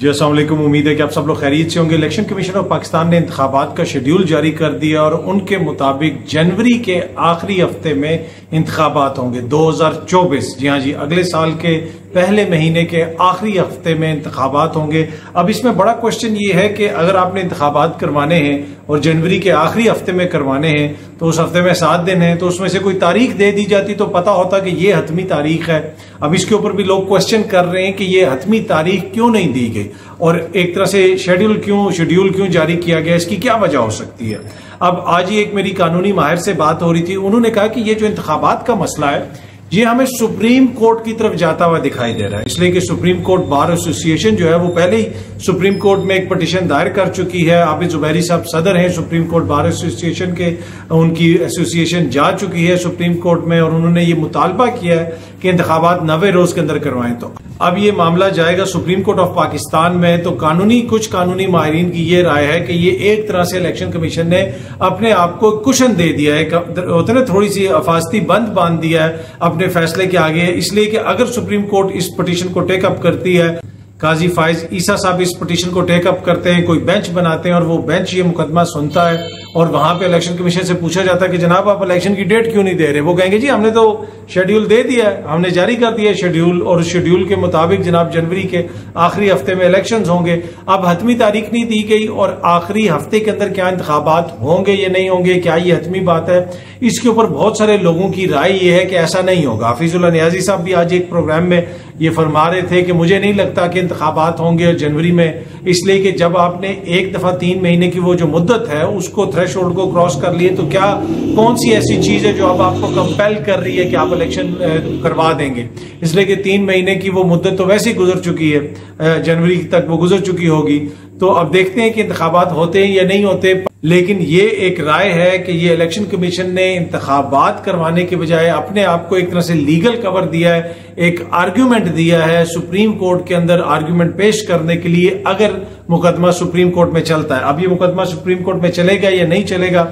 जी अस्सलाम वालेकुम। उम्मीद है कि आप सब लोग खैरियत से होंगे। इलेक्शन कमीशन ऑफ पाकिस्तान ने इंतखाबात का शेड्यूल जारी कर दिया और उनके मुताबिक जनवरी के आखिरी हफ्ते में इंतखाबात होंगे 2024। जी हाँ जी, अगले साल के पहले महीने के आखिरी हफ्ते में इंतखाबात होंगे। अब इसमें बड़ा क्वेश्चन ये है कि अगर आपने इंतखाबात करवाने हैं और जनवरी के आखिरी हफ्ते में करवाने हैं तो उस हफ्ते में 7 दिन हैं, तो उसमें से कोई तारीख दे दी जाती तो पता होता कि ये हतमी तारीख है। अब इसके ऊपर भी लोग क्वेश्चन कर रहे हैं कि ये हतमी तारीख क्यों नहीं दी गई और एक तरह से शेड्यूल क्यों जारी किया गया, इसकी क्या वजह हो सकती है। अब आज ही एक मेरी कानूनी माहिर से बात हो रही थी, उन्होंने कहा कि ये जो इंतखाबात का मसला है ये हमें सुप्रीम कोर्ट की तरफ जाता हुआ दिखाई दे रहा है, इसलिए कि सुप्रीम कोर्ट बार एसोसिएशन जो है वो पहले ही सुप्रीम कोर्ट में एक पिटीशन दायर कर चुकी है। आबिद जुबैरी साहब सदर हैं सुप्रीम कोर्ट बार एसोसिएशन के, उनकी एसोसिएशन जा चुकी है सुप्रीम कोर्ट में और उन्होंने ये मुतालबा किया है कि इंतखाबात 90 रोज के अंदर करवाएं। तो अब ये मामला जाएगा सुप्रीम कोर्ट ऑफ पाकिस्तान में। तो कुछ कानूनी माहिरीन की ये राय है कि ये एक तरह से इलेक्शन कमीशन ने अपने आप को कुशन दे दिया है, होता है थोड़ी सी हिफाजती बंद बांध दिया है अपने फैसले के आगे, इसलिए कि अगर सुप्रीम कोर्ट इस पिटीशन को टेकअप करती है, काजी फाइज ईसा साहब इस पिटीशन को टेकअप करते हैं, कोई बेंच बनाते हैं और वो बेंच ये मुकदमा सुनता है और वहां पे इलेक्शन कमीशन से पूछा जाता है कि जनाब आप इलेक्शन की डेट क्यों नहीं दे रहे, वो कहेंगे जी हमने तो शेड्यूल दे दिया है, हमने जारी कर दिया शेड्यूल और शेड्यूल के मुताबिक जनाब जनवरी के आखिरी हफ्ते में इलेक्शन होंगे। अब हतमी तारीख नहीं दी गई और आखिरी हफ्ते के अंदर क्या इंतखाबात होंगे या नहीं होंगे, क्या ये हतमी बात है, इसके ऊपर बहुत सारे लोगों की राय ये है कि ऐसा नहीं होगा। हफीजुल्लाह नियाजी साहब भी आज एक प्रोग्राम में ये फरमा रहे थे कि मुझे नहीं लगता कि इंतखाबात होंगे जनवरी में, इसलिए कि जब आपने एक दफा 3 महीने की वो जो मुद्दत है उसको थ्रेशोल्ड को क्रॉस कर लिए तो क्या कौन सी ऐसी चीज है जो अब आपको कंपेल कर रही है कि आप इलेक्शन करवा देंगे। इसलिए कि 3 महीने की वो मुद्दत तो वैसे ही गुजर चुकी है, जनवरी तक वो गुजर चुकी होगी। तो अब देखते हैं कि इंतखाबात होते हैं या नहीं होते, लेकिन ये एक राय है कि ये इलेक्शन कमीशन ने इंतखाबात करवाने के बजाय अपने आप को एक तरह से लीगल कवर दिया है, एक आर्ग्यूमेंट दिया है सुप्रीम कोर्ट के अंदर आर्ग्यूमेंट पेश करने के लिए अगर मुकदमा सुप्रीम कोर्ट में चलता है। अब ये मुकदमा सुप्रीम कोर्ट में चलेगा या नहीं चलेगा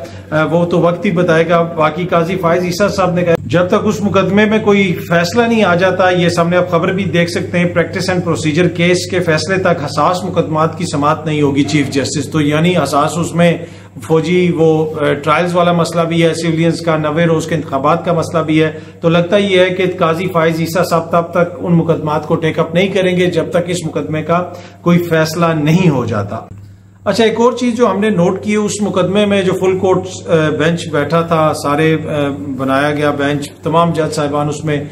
वो तो वक्त ही बताएगा। बाकी काजी फाइज ईसा साहब ने कहा जब तक उस मुकदमे में कोई फैसला नहीं आ जाता, ये सामने आप खबर भी देख सकते हैं, प्रैक्टिस एंड प्रोसीजर केस के फैसले तक हसास मुकदमात की समाअत नहीं होगी चीफ जस्टिस। तो यानी हसास उसमें फौजी वो ट्रायल्स वाला मसला भी है, सिविलियंस का 90 रोज के इंतखाबात का मसला भी है। तो लगता ही है कि काजी फाइज ईसा साहब तब तक उन मुकदमात को टेकअप नहीं करेंगे जब तक इस मुकदमे का कोई फैसला नहीं हो जाता। अच्छा, एक और चीज जो हमने नोट की उस मुकदमे में जो फुल कोर्ट बेंच बैठा था, सारे बनाया गया बेंच, तमाम जज साहिबान उसमें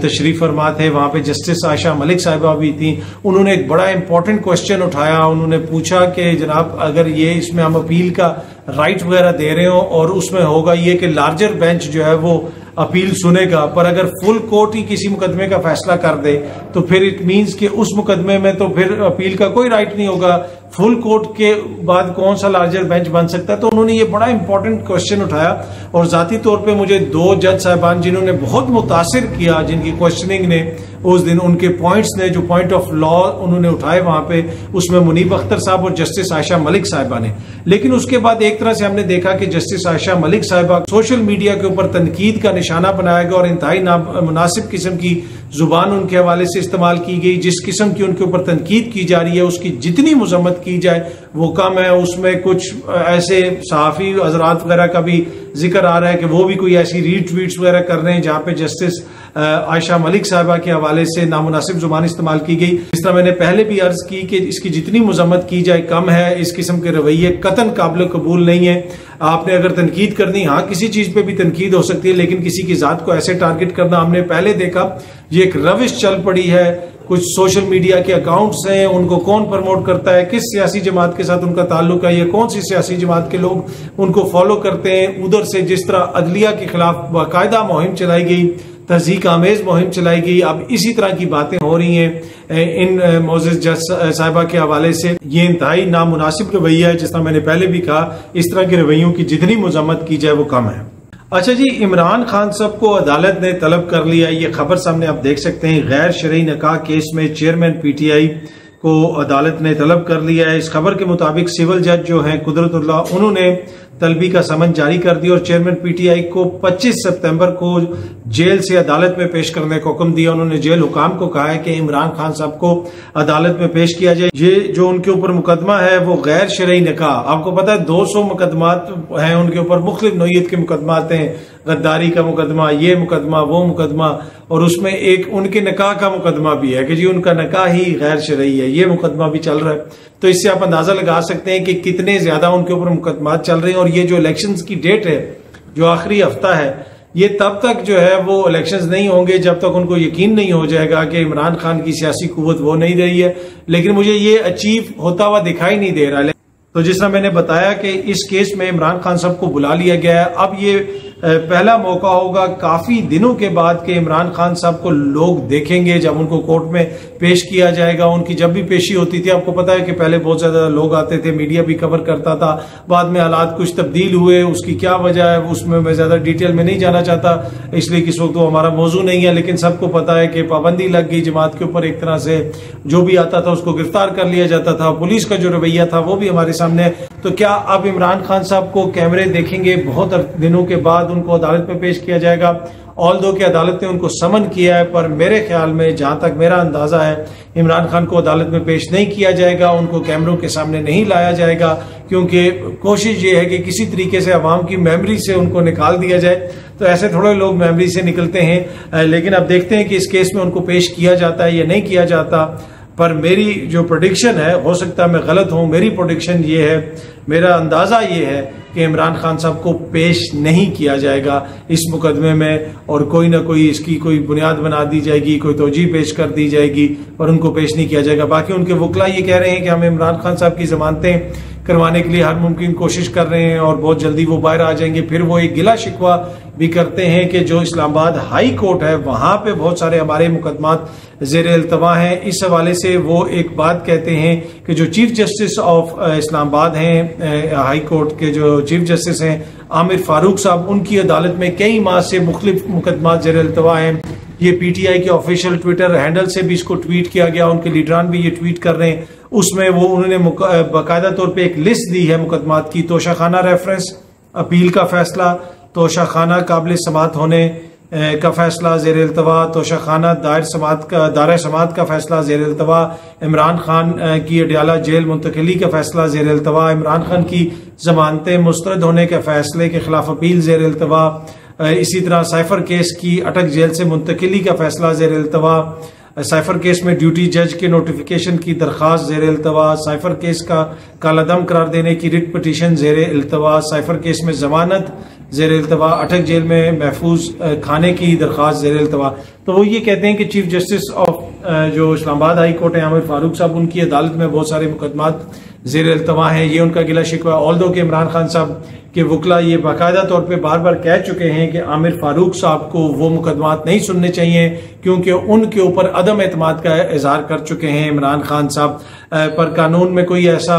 तशरीफ फरमा थे, वहां पे जस्टिस आयशा मलिक साहिबा भी थी। उन्होंने एक बड़ा इंपॉर्टेंट क्वेश्चन उठाया, उन्होंने पूछा कि जनाब अगर ये इसमें हम अपील का राइट वगैरह दे रहे हो और उसमें होगा ये कि लार्जर बेंच जो है वो अपील सुनेगा, पर अगर फुल कोर्ट ही किसी मुकदमे का फैसला कर दे तो फिर इट मींस कि उस मुकदमे में तो फिर अपील का कोई राइट नहीं होगा, फुल कोर्ट के बाद कौन सा लार्जर बेंच बन सकता है। तो उन्होंने ये बड़ा इंपॉर्टेंट क्वेश्चन उठाया और जाती तौर पे मुझे 2 जज साहिबान जिन्होंने बहुत मुतासिर किया, जिनकी क्वेश्चनिंग ने उस दिन उनके पॉइंट्स ने जो पॉइंट ऑफ लॉ उन्होंने उठाए वहां पे, उसमें मुनीब अख्तर साहब और जस्टिस आयशा मलिक साहिबा ने। लेकिन उसके बाद एक तरह से हमने देखा कि जस्टिस आयशा मलिक साहिबा सोशल मीडिया के ऊपर तनकीद का निशाना बनाया गया और इंतहाई नामुनासिब किस्म की जुबान उनके हवाले से इस्तेमाल की गई। जिस किस्म की उनके ऊपर तनकीद की जा रही है उसकी जितनी मजम्मत की जाए वो कम है। उसमें कुछ ऐसे सहाफी हजरात वगैरह का भी जिक्र आ रहा है कि वो भी कोई ऐसी रीट्वीट्स वगैरह कर रहे हैं जहां पे जस्टिस आयशा मलिक साहिबा के हवाले से नामुनासिब जुबान इस्तेमाल की गई। इस तरह मैंने पहले भी अर्ज की कि इसकी जितनी मजम्मत की जाए कम है। इस किस्म के रवैये कतन काबिल कबूल नहीं है। आपने अगर तनकीद करनी, हाँ किसी चीज पे भी तनकीद हो सकती है, लेकिन किसी की जात को ऐसे टारगेट करना हमने पहले देखा, ये एक रविश चल पड़ी है। कुछ सोशल मीडिया के अकाउंट्स हैं, उनको कौन प्रमोट करता है, किस सियासी जमात के साथ उनका ताल्लुक है, ये कौन सी सियासी जमात के लोग उनको फॉलो करते हैं। उधर से जिस तरह अदलिया के खिलाफ बाकायदा मुहिम चलाई गई, तहजीक आमेज मुहिम चलाई गई, अब इसी तरह की बातें हो रही हैं इन मोअज़्ज़िज़ जज साहिबा के हवाले से। ये इंतहाई नामुनासिब रवैया है, जिस तरह मैंने पहले भी कहा, इस तरह के रवैयों की जितनी मजम्मत की जाए वो कम है। अच्छा जी, इमरान खान साहब को अदालत ने तलब कर लिया, ये खबर सामने आप देख सकते हैं। गैर शरई निकाह केस में चेयरमैन पीटीआई को अदालत ने तलब कर लिया है। इस खबर के मुताबिक सिविल जज जो हैं कुदरतुल्लाह, उन्होंने तलबी का समन जारी कर दिया और चेयरमैन पीटीआई को 25 सितंबर को जेल से अदालत में पेश करने का हुक्म दिया। उन्होंने जेल हुकाम को कहा है कि इमरान खान साहब को अदालत में पेश किया जाए। ये जो उनके ऊपर मुकदमा है वो गैर शरई निकाह, आपको पता है 200 मुकदमात हैं उनके ऊपर, मुख्तलिफ नौइयत के मुकदमात हैं, गद्दारी का मुकदमा, ये मुकदमा, वो मुकदमा, और उसमें एक उनके निकाह का मुकदमा भी है कि जी उनका निकाह ही गैर शरई है, ये मुकदमा भी चल रहा है। तो इससे आप अंदाजा लगा सकते हैं कि कितने ज्यादा उनके ऊपर मुकदमात चल रहे हैं। और ये जो इलेक्शंस की डेट है, जो आखिरी हफ्ता है, ये तब तक जो है वो इलेक्शंस नहीं होंगे जब तक उनको यकीन नहीं हो जाएगा कि इमरान खान की सियासी कुव्वत वो नहीं रही है। लेकिन मुझे ये अचीव होता हुआ दिखाई नहीं दे रहा है। तो जिस तरह मैंने बताया कि इस केस में इमरान खान साहब को बुला लिया गया है। अब ये पहला मौका होगा काफी दिनों के बाद कि इमरान खान साहब को लोग देखेंगे जब उनको कोर्ट में पेश किया जाएगा। उनकी जब भी पेशी होती थी, आपको पता है कि पहले बहुत ज्यादा लोग आते थे, मीडिया भी कवर करता था, बाद में हालात कुछ तब्दील हुए, उसकी क्या वजह है उसमें मैं ज्यादा डिटेल में नहीं जाना चाहता, इसलिए किस वक्त वो हमारा मौजू नहीं है। लेकिन सबको पता है कि पाबंदी लग गई जमात के ऊपर, एक तरह से जो भी आता था उसको गिरफ्तार कर लिया जाता था, पुलिस का जो रवैया था वो भी हमारे सामने। तो क्या अब इमरान खान साहब को कैमरे देखेंगे, बहुत दिनों के बाद उनको अदालत में पेश किया जाएगा। ऑल्दो कि अदालत ने उनको समन किया है, पर मेरे ख्याल में, जहां तक मेरा अंदाजा है, इमरान खान को अदालत में पेश नहीं किया जाएगा, उनको कैमरों के सामने नहीं लाया जाएगा, क्योंकि कोशिश ये है कि किसी तरीके से अवाम की मेमोरी से उनको निकाल दिया जाए। तो ऐसे थोड़े लोग मेमोरी से निकलते हैं, लेकिन अब देखते हैं कि इस केस में उनको पेश किया जाता है या नहीं किया जाता। पर मेरी जो प्रेडिक्शन है, हो सकता है मैं गलत हूं, मेरी प्रेडिक्शन ये है, मेरा अंदाजा ये है कि इमरान खान साहब को पेश नहीं किया जाएगा इस मुकदमे में, और कोई ना कोई इसकी कोई बुनियाद बना दी जाएगी, कोई तोजी पेश कर दी जाएगी, पर उनको पेश नहीं किया जाएगा। बाकी उनके वकला ये कह रहे हैं कि हम इमरान खान साहब की जमानतें करवाने के लिए हर मुमकिन कोशिश कर रहे हैं और बहुत जल्दी वो बाहर आ जाएंगे। फिर वो एक गिला शिकवा भी करते हैं कि जो इस्लामाबाद हाई कोर्ट है वहां पे बहुत सारे हमारे मुकदमात ज़ेर इल्तवा हैं। इस हवाले से वो एक बात कहते हैं कि जो चीफ जस्टिस ऑफ इस्लामाबाद हैं, हाई कोर्ट के जो चीफ जस्टिस हैं आमिर फारूक साहब, उनकी अदालत में कई माह से मुख्तलिफ मुकदमात ज़ेर इल्तवा हैं। ये पीटीआई के ऑफिशियल ट्विटर हैंडल से भी इसको ट्वीट किया गया, उनके लीडरान भी ये ट्वीट कर रहे हैं। उसमें वो उन्होंने बाकायदा तौर पे एक लिस्ट दी है मुकदमात की। तोशाखाना रेफरेंस, अपील का फैसला, तोशाखाना काबिल समात होने का फैसला ज़ेर इल्तवा, तोशाखाना दायरा समात का फैसला ज़ेर इल्तवा, इमरान खान की अडयाला जेल मुंतकिली का फैसला ज़ेर इल्तवा, इमरान खान की जमानतें मुस्तरद होने के फैसले के खिलाफ अपील ज़ेर इल्तवा, इसी तरह साइफर केस की अटक जेल से मुंतकिली का फैसला ज़ेर इल्तवा, साइफर केस में ड्यूटी जज के नोटिफिकेशन की दरख्वास्त ज़ेर इल्तवा, साइफर केस का कालादम करार देने की रिट पिटीशन ज़ेर इल्तवा, साइफर केस में जमानत ज़ेर इल्तवा, अटक जेल में महफूज खाने की दरख्वास्त ज़ेर इल्तवा। तो वो ये कहते हैं कि चीफ जस्टिस ऑफ जो इस्लामाबाद हाई कोर्ट है आमिर फारूक साहब, उनकी अदालत में बहुत सारे मुकदमात ज़ेर इल्तवा हैं। ये उनका गिला शिकवा। ऑल्दो के इमरान खान साहब के वकला ये बाकायदा तौर पे बार बार कह चुके हैं कि आमिर फारूक साहब को वो मुकदमात नहीं सुनने चाहिए, क्योंकि उनके ऊपर अदम एतमाद का इजहार कर चुके हैं इमरान खान साहब। पर कानून में कोई ऐसा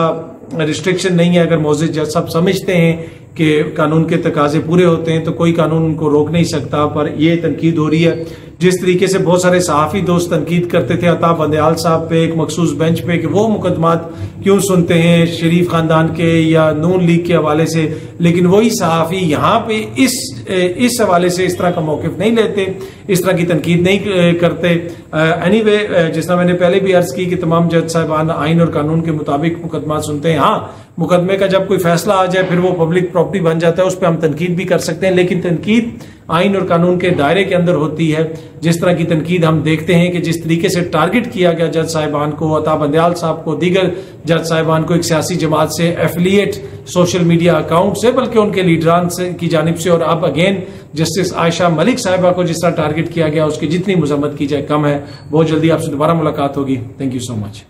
रिस्ट्रिक्शन नहीं है। अगर मोअज़्ज़िज़ जज साहब समझते हैं कि कानून के तकाजे पूरे होते हैं तो कोई कानून उनको रोक नहीं सकता। पर यह तनकीद हो रही है, जिस तरीके से बहुत सारे सहाफ़ी दोस्त तनकीद करते थे अता बंदयाल साहब पे एक मखसूस बेंच पे कि वो मुकदमात क्यों सुनते हैं शरीफ खानदान के या नून लीग के हवाले से, लेकिन वही सहाफ़ी यहाँ पे इस हवाले से इस तरह का मौक़िफ़ नहीं लेते, इस तरह की तनकीद नहीं करते। एनीवे, जिस तरह मैंने पहले भी अर्ज की कि तमाम जज साहिबान आइन और कानून के मुताबिक मुकदमा सुनते हैं। हाँ, मुकदमे का जब कोई फैसला आ जाए फिर वो पब्लिक प्रॉपर्टी बन जाता है, उस पर हम तनकीद भी कर सकते हैं, लेकिन तनकीद आइन और कानून के दायरे के अंदर होती है। जिस तरह की तनकीद हम देखते हैं कि जिस तरीके से टारगेट किया गया जज साहिबान को, अता बंदयाल साहब को, दीगर जज साहिबान को एक सियासी जमात से, एफिलिएट सोशल मीडिया अकाउंट से, बल्कि उनके लीडरान से की जानिब से, और अब अगेन जस्टिस आयशा मलिक साहिबा को जिस तरह टारगेट किया गया उसकी जितनी मजम्मत की जाए कम है। बहुत जल्दी आपसे दोबारा मुलाकात होगी। Thank you so much.